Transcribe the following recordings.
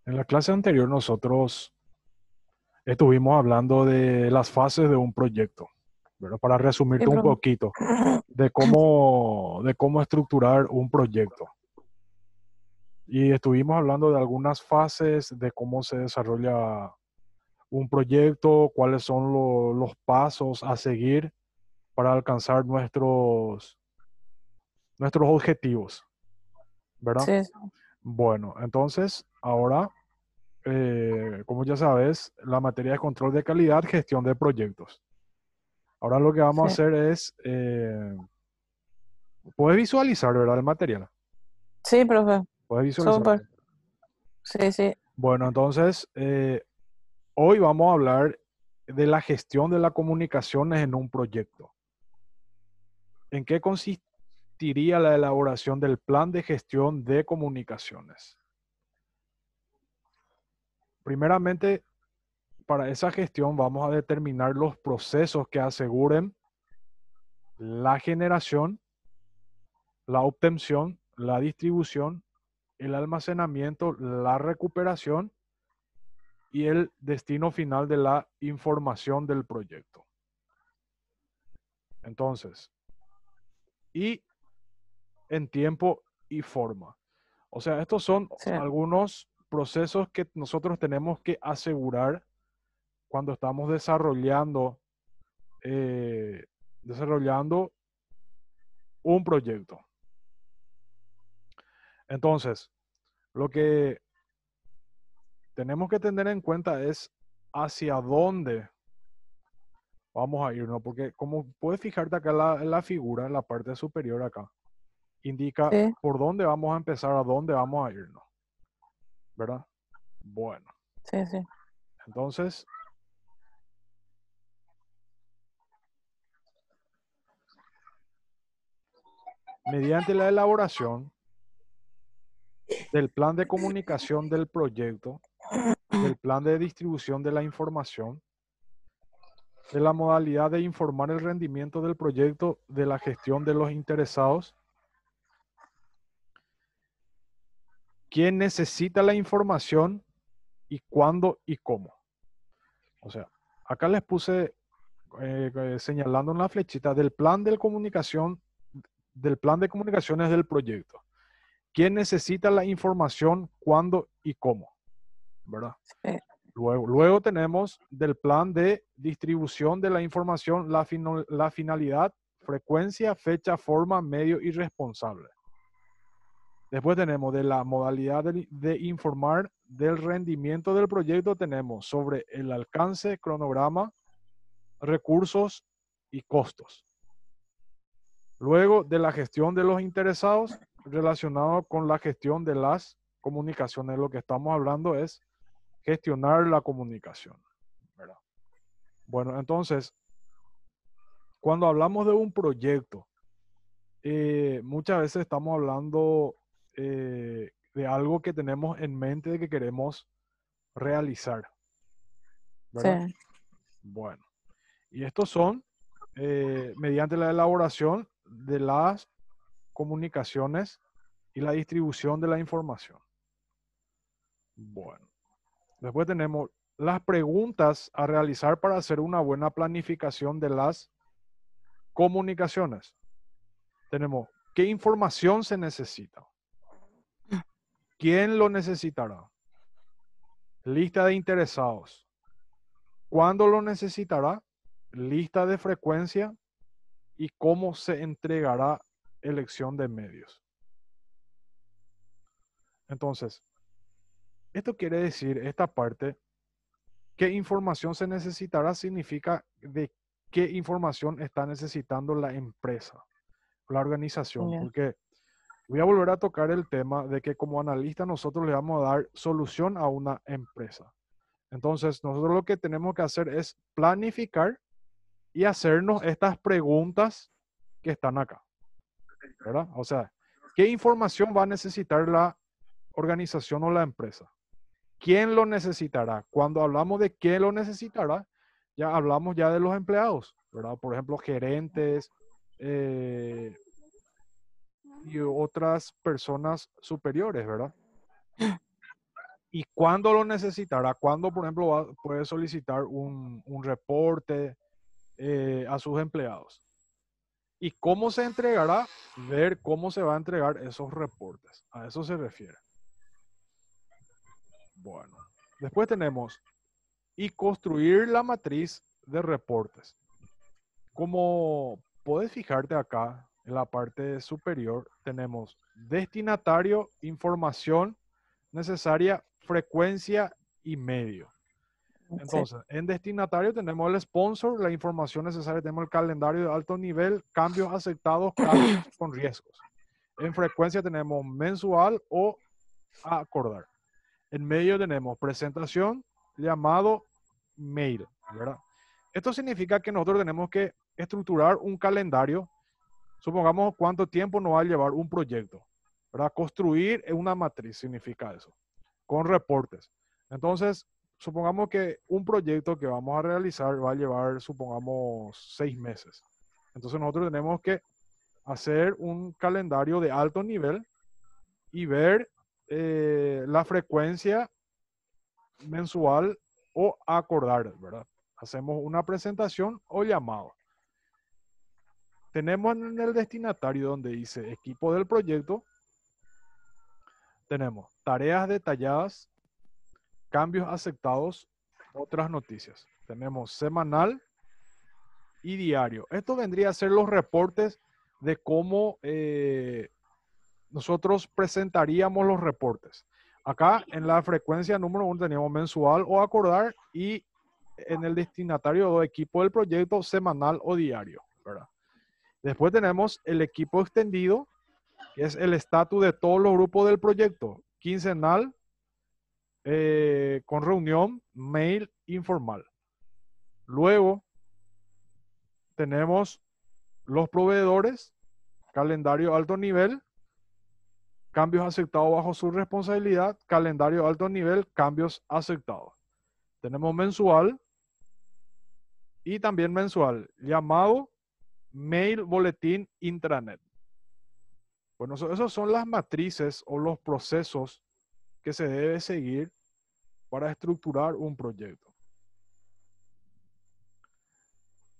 En la clase anterior nosotros estuvimos hablando de las fases de un proyecto, ¿verdad? Para Sí, resumirte un profe. poquito de cómo estructurar un proyecto. Y estuvimos hablando de algunas fases, de cómo se desarrolla un proyecto, cuáles son los pasos a seguir para alcanzar nuestros objetivos, ¿verdad? Sí, sí, Bueno, entonces ahora, como ya sabes, la materia de control de calidad, gestión de proyectos. Ahora lo que vamos a sí. hacer es, puedes visualizar, ¿verdad? El material. Sí, profe. Puedes visualizar. Súper. Sí, sí, Bueno, entonces, hoy vamos a hablar de la gestión de las comunicaciones en un proyecto. ¿En qué consistiría la elaboración del plan de gestión de comunicaciones? Primeramente, para esa gestión vamos a determinar los procesos que aseguren la generación, la obtención, la distribución, el almacenamiento, la recuperación y el destino final de la información del proyecto. Entonces, y en tiempo y forma. O sea, estos son sí. algunos procesos que nosotros tenemos que asegurar cuando estamos eh, desarrollando un proyecto. Entonces, lo que tenemos que tener en cuenta es hacia dónde vamos a irnos, porque como puedes fijarte acá en la figura, en la parte superior acá, indica Sí, por dónde vamos a empezar, a dónde vamos a irnos, ¿verdad? Bueno, sí, sí. entonces, mediante la elaboración del plan de comunicación del proyecto, del plan de distribución de la información, de la modalidad de informar el rendimiento del proyecto, de la gestión de los interesados, quién necesita la información y cuándo y cómo. O sea, acá les puse señalando en la flechita del plan de comunicaciones del proyecto. ¿Quién necesita la información, cuándo y cómo? ¿Verdad? Sí, Luego tenemos del plan de distribución de la información, la finalidad, frecuencia, fecha, forma, medio y responsable. Después tenemos de la modalidad de informar del rendimiento del proyecto, tenemos sobre el alcance, cronograma, recursos y costos. Luego de la gestión de los interesados, relacionado con la gestión de las comunicaciones, lo que estamos hablando es gestionar la comunicación, ¿verdad? Bueno, entonces, cuando hablamos de un proyecto, muchas veces estamos hablando de algo que tenemos en mente de que queremos realizar, sí, ¿verdad? Bueno, y estos son mediante la elaboración de las comunicaciones y la distribución de la información. Bueno, después tenemos las preguntas a realizar para hacer una buena planificación de las comunicaciones. Tenemos qué información se necesita, quién lo necesitará, lista de interesados, cuándo lo necesitará, lista de frecuencia y cómo se entregará elección de medios. Entonces, esto quiere decir, esta parte, qué información se necesitará significa de qué información está necesitando la empresa, la organización, ya. porque voy a volver a tocar el tema de que como analista nosotros le vamos a dar solución a una empresa. Entonces, nosotros lo que tenemos que hacer es planificar y hacernos estas preguntas que están acá, ¿verdad? O sea, ¿qué información va a necesitar la organización o la empresa? ¿Quién lo necesitará? Cuando hablamos de quién lo necesitará, ya hablamos ya de los empleados, ¿verdad? Por ejemplo, gerentes eh, y otras personas superiores, ¿verdad? y cuándo lo necesitará, cuándo, por ejemplo, puede solicitar un reporte a sus empleados. Y cómo se entregará, ver cómo se va a entregar esos reportes. A eso se refiere. Bueno, después tenemos y construir la matriz de reportes. Como puedes fijarte acá en la parte superior, tenemos destinatario, información necesaria, frecuencia y medio. Sí, Entonces, en destinatario tenemos el sponsor, la información necesaria, tenemos el calendario de alto nivel, cambios aceptados, cambios con riesgos. En frecuencia tenemos mensual o a acordar. En medio tenemos presentación, llamado, mail, ¿verdad? Esto significa que nosotros tenemos que estructurar un calendario. Supongamos cuánto tiempo nos va a llevar un proyecto, ¿verdad? Construir una matriz significa eso, con reportes. Entonces, supongamos que un proyecto que vamos a realizar va a llevar, supongamos, 6 meses. Entonces nosotros tenemos que hacer un calendario de alto nivel y ver la frecuencia mensual o acordar, ¿verdad? Hacemos una presentación o llamado. Tenemos en el destinatario donde dice equipo del proyecto, tenemos tareas detalladas, cambios aceptados, otras noticias. Tenemos semanal y diario. Esto vendría a ser los reportes de cómo nosotros presentaríamos los reportes. Acá en la frecuencia número 1 teníamos mensual o acordar y en el destinatario o equipo del proyecto semanal o diario, ¿verdad? Después tenemos el equipo extendido, que es el estatus de todos los grupos del proyecto, quincenal, con reunión, mail informal. Luego tenemos los proveedores, calendario alto nivel, cambios aceptados bajo su responsabilidad, calendario alto nivel, cambios aceptados. Tenemos mensual y también mensual, llamado, mail, boletín, intranet. Bueno, esas son las matrices o los procesos que se debe seguir para estructurar un proyecto.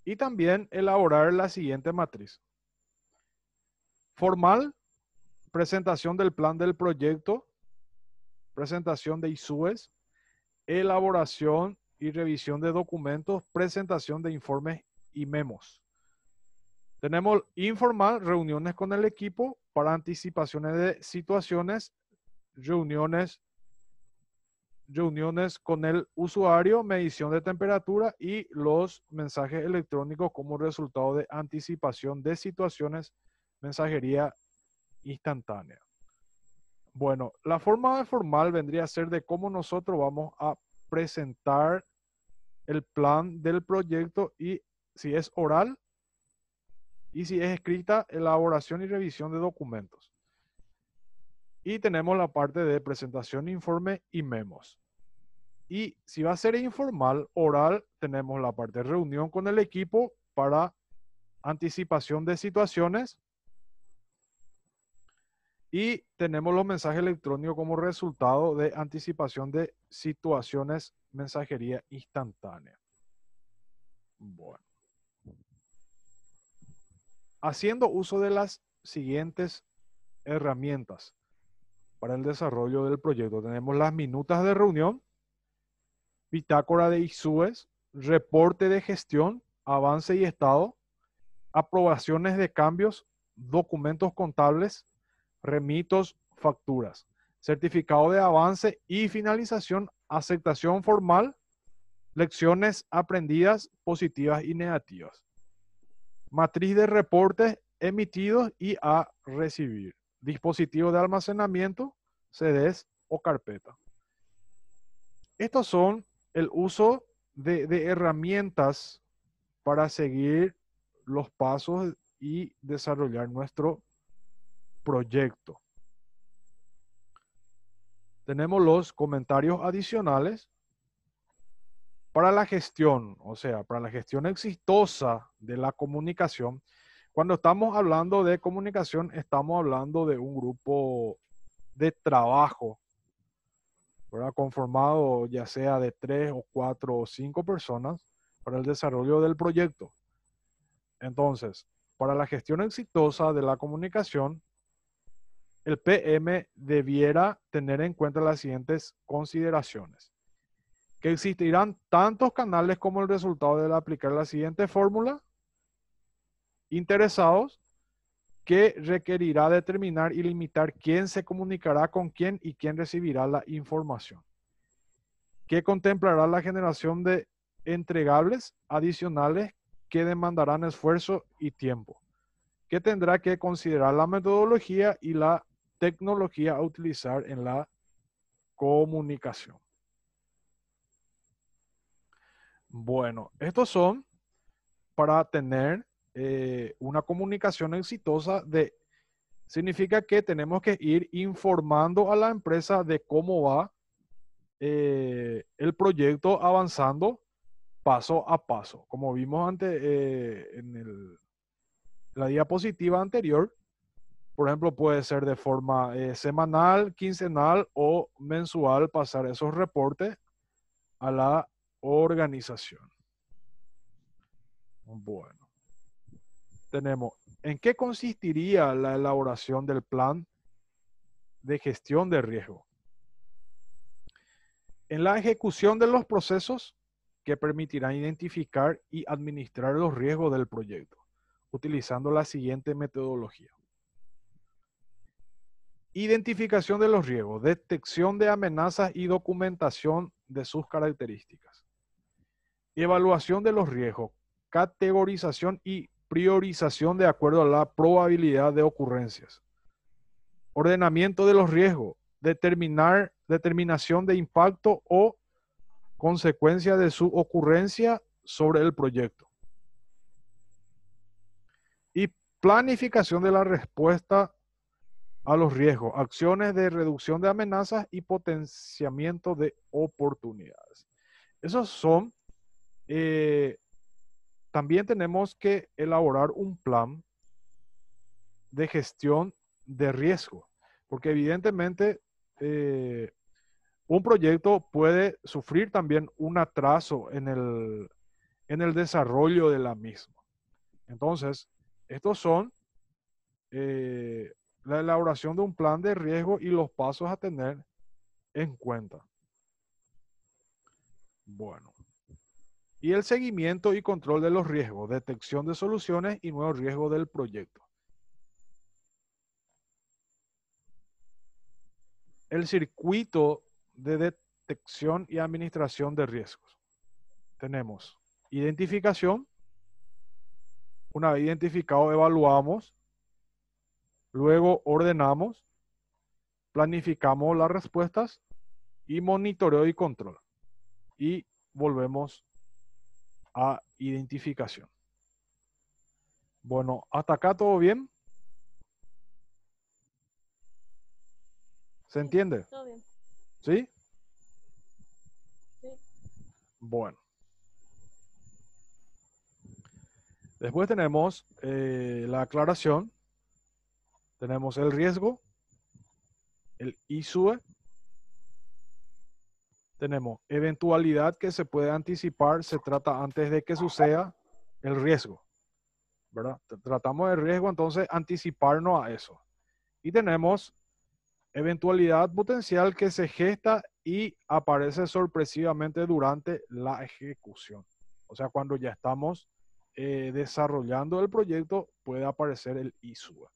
Y también elaborar la siguiente matriz. Formal, presentación del plan del proyecto, presentación de ISUES, elaboración y revisión de documentos, presentación de informes y memos. Tenemos informal, reuniones con el equipo para anticipaciones de situaciones, reuniones con el usuario, medición de temperatura y los mensajes electrónicos como resultado de anticipación de situaciones, mensajería instantánea. Bueno, la forma formal vendría a ser de cómo nosotros vamos a presentar el plan del proyecto y si es oral y si es escrita, elaboración y revisión de documentos. Y tenemos la parte de presentación, informe y memos. Y si va a ser informal, oral, tenemos la parte de reunión con el equipo para anticipación de situaciones. Y tenemos los mensajes electrónicos como resultado de anticipación de situaciones, mensajería instantánea. Bueno. Haciendo uso de las siguientes herramientas para el desarrollo del proyecto. Tenemos las minutas de reunión, bitácora de ISUES, reporte de gestión, avance y estado, aprobaciones de cambios, documentos contables, remitos, facturas, certificado de avance y finalización, aceptación formal, lecciones aprendidas positivas y negativas, matriz de reportes emitidos y a recibir, dispositivo de almacenamiento, CDs o carpeta. Estos son el uso de herramientas para seguir los pasos y desarrollar nuestro proyecto. Tenemos los comentarios adicionales para la gestión, o sea, para la gestión exitosa de la comunicación. Cuando estamos hablando de comunicación, estamos hablando de un grupo de trabajo, ¿verdad? Conformado ya sea de 3 o 4 o 5 personas para el desarrollo del proyecto. Entonces, para la gestión exitosa de la comunicación, el PM debiera tener en cuenta las siguientes consideraciones: que existirán tantos canales como el resultado de aplicar la siguiente fórmula: interesados, que requerirá determinar y limitar quién se comunicará con quién y quién recibirá la información, que contemplará la generación de entregables adicionales que demandarán esfuerzo y tiempo, que tendrá que considerar la metodología y la tecnología a utilizar en la comunicación. Bueno, estos son para tener una comunicación exitosa. Significa que tenemos que ir informando a la empresa de cómo va el proyecto avanzando paso a paso. Como vimos antes en la diapositiva anterior, por ejemplo, puede ser de forma semanal, quincenal o mensual, pasar esos reportes a la organización. Bueno, tenemos, ¿en qué consistiría la elaboración del plan de gestión de riesgo? En la ejecución de los procesos que permitirán identificar y administrar los riesgos del proyecto, utilizando la siguiente metodología: identificación de los riesgos, detección de amenazas y documentación de sus características, evaluación de los riesgos, categorización y priorización de acuerdo a la probabilidad de ocurrencias, ordenamiento de los riesgos, determinación de impacto o consecuencia de su ocurrencia sobre el proyecto, y planificación de la respuesta a los riesgos, acciones de reducción de amenazas y potenciamiento de oportunidades. Esos son, también tenemos que elaborar un plan de gestión de riesgo, porque evidentemente un proyecto puede sufrir también un atraso en el desarrollo de la misma. Entonces, estos son la elaboración de un plan de riesgo y los pasos a tener en cuenta. Bueno. Y el seguimiento y control de los riesgos, detección de soluciones y nuevos riesgos del proyecto. El circuito de detección y administración de riesgos. Tenemos identificación. Una vez identificado, evaluamos. Luego ordenamos, planificamos las respuestas y monitoreo y control. Y volvemos a identificación. Bueno, hasta acá todo bien. ¿Se entiende? Todo bien. ¿Sí? Sí. Bueno. Después tenemos la aclaración. Tenemos el riesgo, el ISUE. Tenemos eventualidad que se puede anticipar, se trata antes de que suceda el riesgo, ¿verdad? Tratamos el riesgo, entonces anticiparnos a eso. Y tenemos eventualidad potencial que se gesta y aparece sorpresivamente durante la ejecución. O sea, cuando ya estamos desarrollando el proyecto, puede aparecer el ISUE.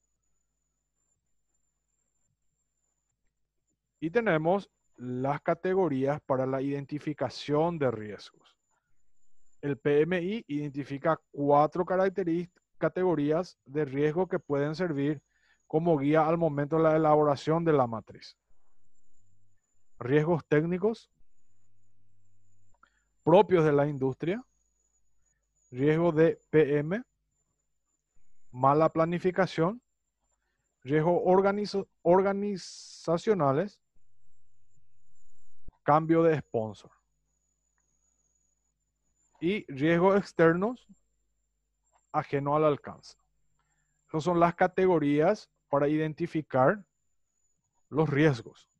Y tenemos las categorías para la identificación de riesgos. El PMI identifica 4 categorías de riesgo que pueden servir como guía al momento de la elaboración de la matriz. Riesgos técnicos propios de la industria, riesgo de PM, mala planificación, riesgos organizacionales, cambio de sponsor. Y riesgos externos ajeno al alcance. Esas son las categorías para identificar los riesgos.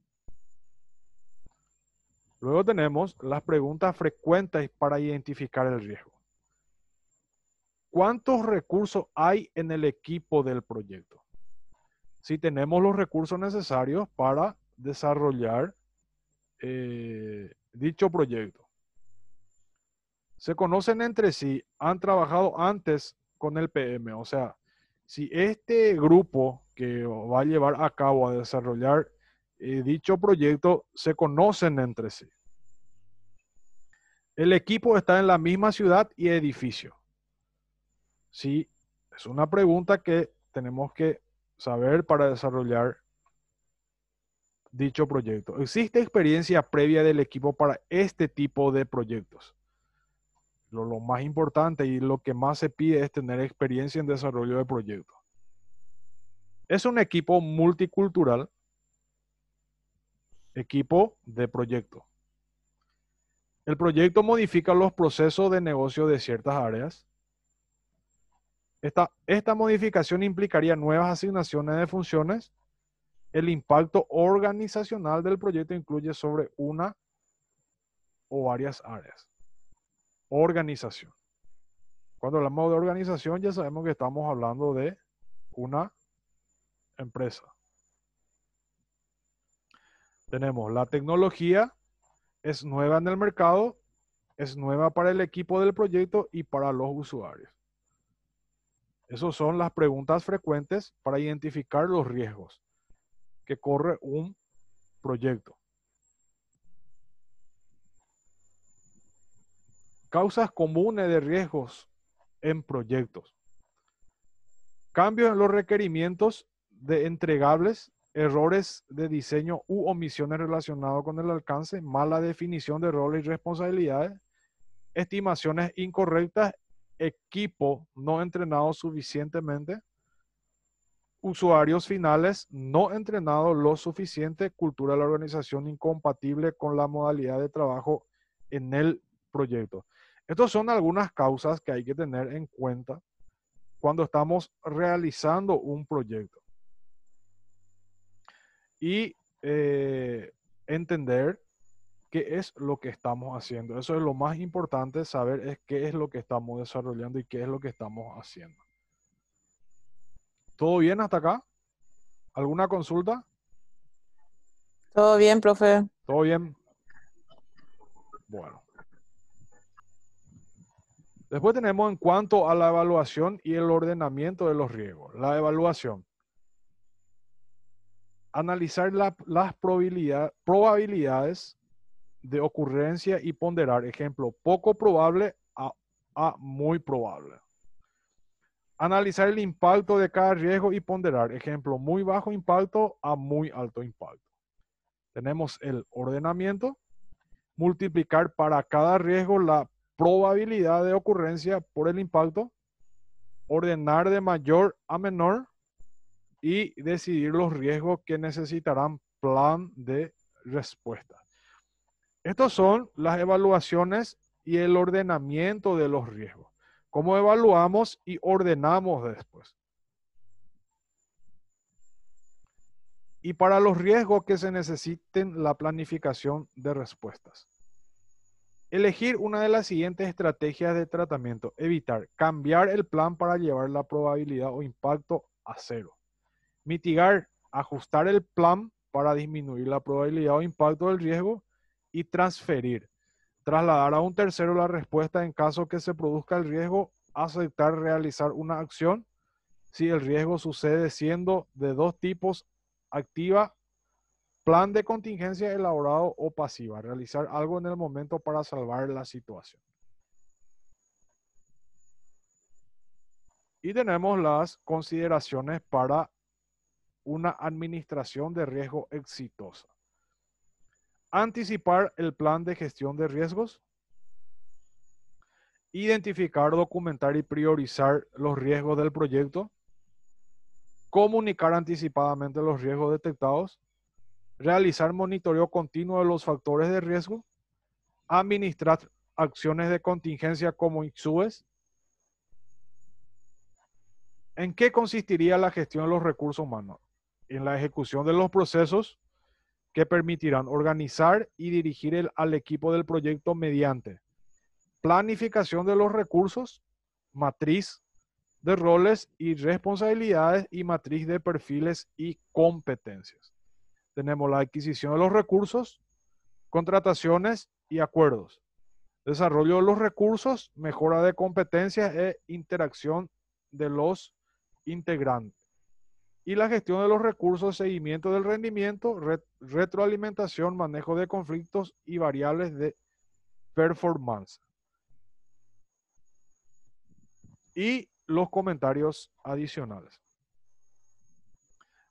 Luego tenemos las preguntas frecuentes para identificar el riesgo. ¿Cuántos recursos hay en el equipo del proyecto? Si tenemos los recursos necesarios para desarrollar dicho proyecto. Se conocen entre sí, han trabajado antes con el PM, o sea, si este grupo que va a llevar a cabo a desarrollar dicho proyecto se conocen entre sí. El equipo está en la misma ciudad y edificio. Sí, es una pregunta que tenemos que saber para desarrollar dicho proyecto. ¿Existe experiencia previa del equipo para este tipo de proyectos? Lo más importante y lo que más se pide es tener experiencia en desarrollo de proyectos. Es un equipo multicultural, equipo de proyecto. El proyecto modifica los procesos de negocio de ciertas áreas. Esta modificación implicaría nuevas asignaciones de funciones. El impacto organizacional del proyecto incluye sobre una o varias áreas. Organización. Cuando hablamos de organización ya sabemos que estamos hablando de una empresa. Tenemos la tecnología, es nueva en el mercado, es nueva para el equipo del proyecto y para los usuarios. Esas son las preguntas frecuentes para identificar los riesgos que corre un proyecto. Causas comunes de riesgos en proyectos. Cambios en los requerimientos de entregables, errores de diseño u omisiones relacionados con el alcance, mala definición de roles y responsabilidades, estimaciones incorrectas, equipo no entrenado suficientemente, usuarios finales no entrenados lo suficiente, cultura de la organización incompatible con la modalidad de trabajo en el proyecto. Estas son algunas causas que hay que tener en cuenta cuando estamos realizando un proyecto. Y entender qué es lo que estamos haciendo. Eso es lo más importante, saber es qué es lo que estamos desarrollando y qué es lo que estamos haciendo. ¿Todo bien hasta acá? ¿Alguna consulta? Todo bien, profe. ¿Todo bien? Bueno. Después tenemos en cuanto a la evaluación y el ordenamiento de los riesgos. La evaluación. Analizar las probabilidades de ocurrencia y ponderar. Ejemplo, poco probable a muy probable. Analizar el impacto de cada riesgo y ponderar. Ejemplo, muy bajo impacto a muy alto impacto. Tenemos el ordenamiento. Multiplicar para cada riesgo la probabilidad de ocurrencia por el impacto. Ordenar de mayor a menor y decidir los riesgos que necesitarán plan de respuesta. Estas son las evaluaciones y el ordenamiento de los riesgos. ¿Cómo evaluamos y ordenamos después? Y para los riesgos que se necesiten la planificación de respuestas. Elegir una de las siguientes estrategias de tratamiento. Evitar cambiar el plan para llevar la probabilidad o impacto a cero. Mitigar, ajustar el plan para disminuir la probabilidad o impacto del riesgo. Y transferir, trasladar a un tercero la respuesta en caso que se produzca el riesgo. Aceptar realizar una acción si el riesgo sucede, siendo de dos tipos: activa, plan de contingencia elaborado, o pasiva, realizar algo en el momento para salvar la situación. Y tenemos las consideraciones para una administración de riesgo exitosa. Anticipar el plan de gestión de riesgos. Identificar, documentar y priorizar los riesgos del proyecto. Comunicar anticipadamente los riesgos detectados. Realizar monitoreo continuo de los factores de riesgo. Administrar acciones de contingencia como ICSUES. ¿En qué consistiría la gestión de los recursos humanos? En la ejecución de los procesos, que permitirán organizar y dirigir al equipo del proyecto mediante planificación de los recursos, matriz de roles y responsabilidades y matriz de perfiles y competencias. Tenemos la adquisición de los recursos, contrataciones y acuerdos. Desarrollo de los recursos, mejora de competencias e interacción de los integrantes. Y la gestión de los recursos, seguimiento del rendimiento, retroalimentación, manejo de conflictos y variables de performance. Y los comentarios adicionales.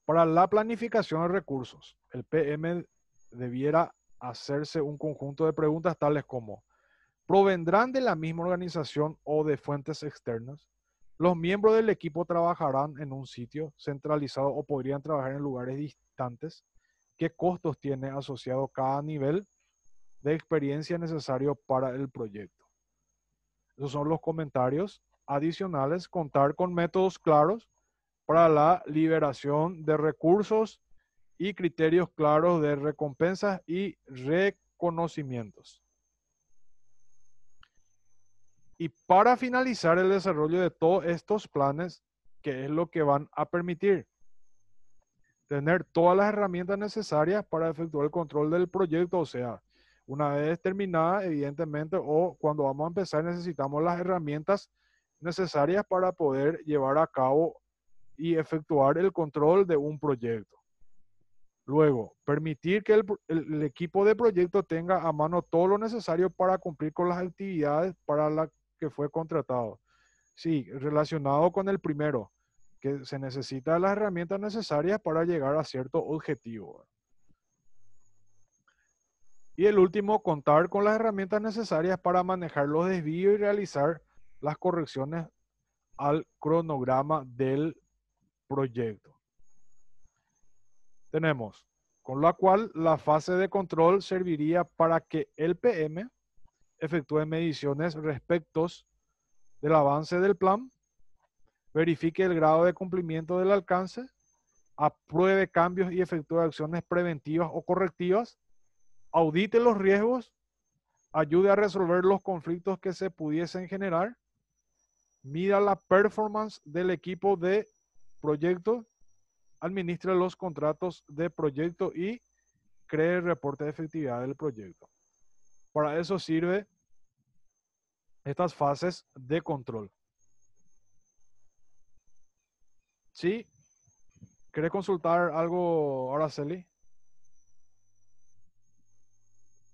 Para la planificación de recursos, el PM debiera hacerse un conjunto de preguntas tales como: ¿provendrán de la misma organización o de fuentes externas? ¿Los miembros del equipo trabajarán en un sitio centralizado o podrían trabajar en lugares distantes? ¿Qué costos tiene asociado cada nivel de experiencia necesario para el proyecto? Esos son los comentarios adicionales. Contar con métodos claros para la liberación de recursos y criterios claros de recompensas y reconocimientos. Y para finalizar el desarrollo de todos estos planes, ¿qué es lo que van a permitir? Tener todas las herramientas necesarias para efectuar el control del proyecto, o sea, una vez terminada, evidentemente, o cuando vamos a empezar, necesitamos las herramientas necesarias para poder llevar a cabo y efectuar el control de un proyecto. Luego, permitir que el equipo de proyecto tenga a mano todo lo necesario para cumplir con las actividades para las que fue contratado. Sí, relacionado con el primero, que se necesitan las herramientas necesarias para llegar a cierto objetivo. Y el último, contar con las herramientas necesarias para manejar los desvíos y realizar las correcciones al cronograma del proyecto. Tenemos, con la cual la fase de control serviría para que el PM efectúe mediciones respecto del avance del plan, verifique el grado de cumplimiento del alcance, apruebe cambios y efectúe acciones preventivas o correctivas, audite los riesgos, ayude a resolver los conflictos que se pudiesen generar, mida la performance del equipo de proyecto, administre los contratos de proyecto y cree el reporte de efectividad del proyecto. Para eso sirve estas fases de control. ¿Sí? ¿Querés consultar algo, Araceli?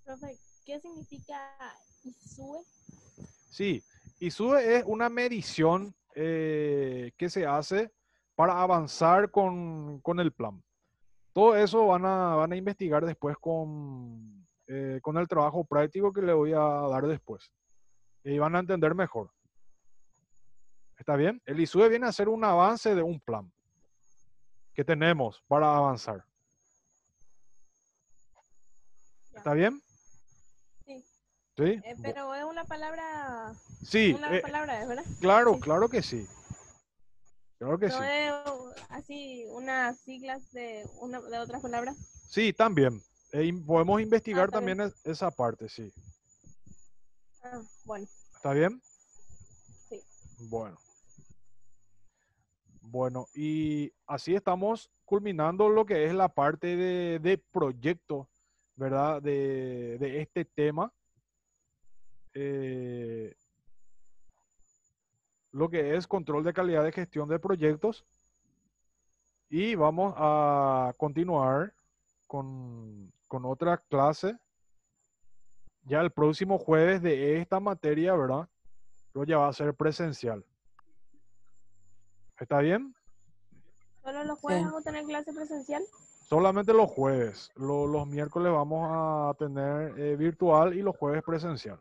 Profe, ¿qué significa ISUE? Sí, ISUE es una medición que se hace para avanzar con el plan. Todo eso van a investigar después con el trabajo práctico que le voy a dar después. Y van a entender mejor. ¿Está bien? El ISUE viene a ser un avance de un plan que tenemos para avanzar. ¿Está bien? Sí. ¿Sí? Pero es una palabra. Sí, Una palabra, ¿verdad? claro, Sí. claro que sí. Claro que No sí. es así unas siglas de otras palabras. Sí, también. Podemos investigar Está bien. también esa parte, sí. Bueno, ¿Está bien? sí. Bueno. Bueno, y así estamos culminando lo que es la parte de proyecto, ¿verdad? De este tema. Lo que es control de calidad de gestión de proyectos. Y vamos a continuar con otra clase ya el próximo jueves de esta materia, ¿verdad? Pero ya va a ser presencial. ¿Está bien? ¿Solo los jueves Sí. vamos a tener clase presencial? Solamente los jueves. Los miércoles vamos a tener virtual y los jueves presencial.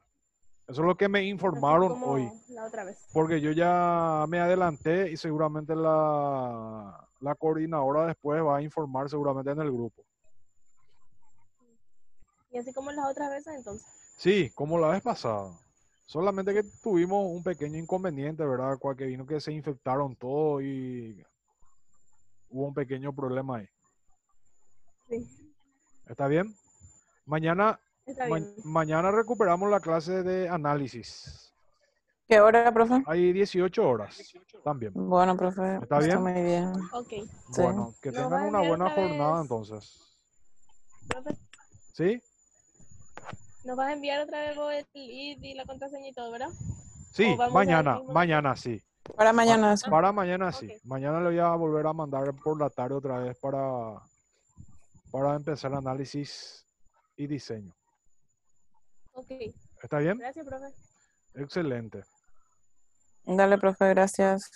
Eso es lo que me Así informaron como hoy. la otra vez. Porque yo ya me adelanté y seguramente la coordinadora después va a informar seguramente en el grupo. Y así como las otras veces, entonces. Sí, como la vez pasada. Solamente que tuvimos un pequeño inconveniente, ¿verdad? Cual que vino que se infectaron todos y hubo un pequeño problema ahí. Sí. ¿Está bien? Mañana, Está bien. mañana recuperamos la clase de análisis. ¿Qué hora, profe? Hay 18 horas también. Bueno, profe, ¿Está está bien? muy bien. Ok. Sí. Bueno, que ¿Nos tengan vas a una enviar buena otra jornada vez? entonces. Profe, ¿Sí? nos vas a enviar otra vez vos el ID y la contraseña y todo, ¿verdad? Sí, ¿O vamos a usar el mañana, mismo mañana sí. Para mañana, sí. Para mañana sí. Ok. Mañana le voy a volver a mandar por la tarde otra vez para empezar análisis y diseño. Ok. ¿Está bien? Gracias, profe. Excelente. Dale, profe, gracias.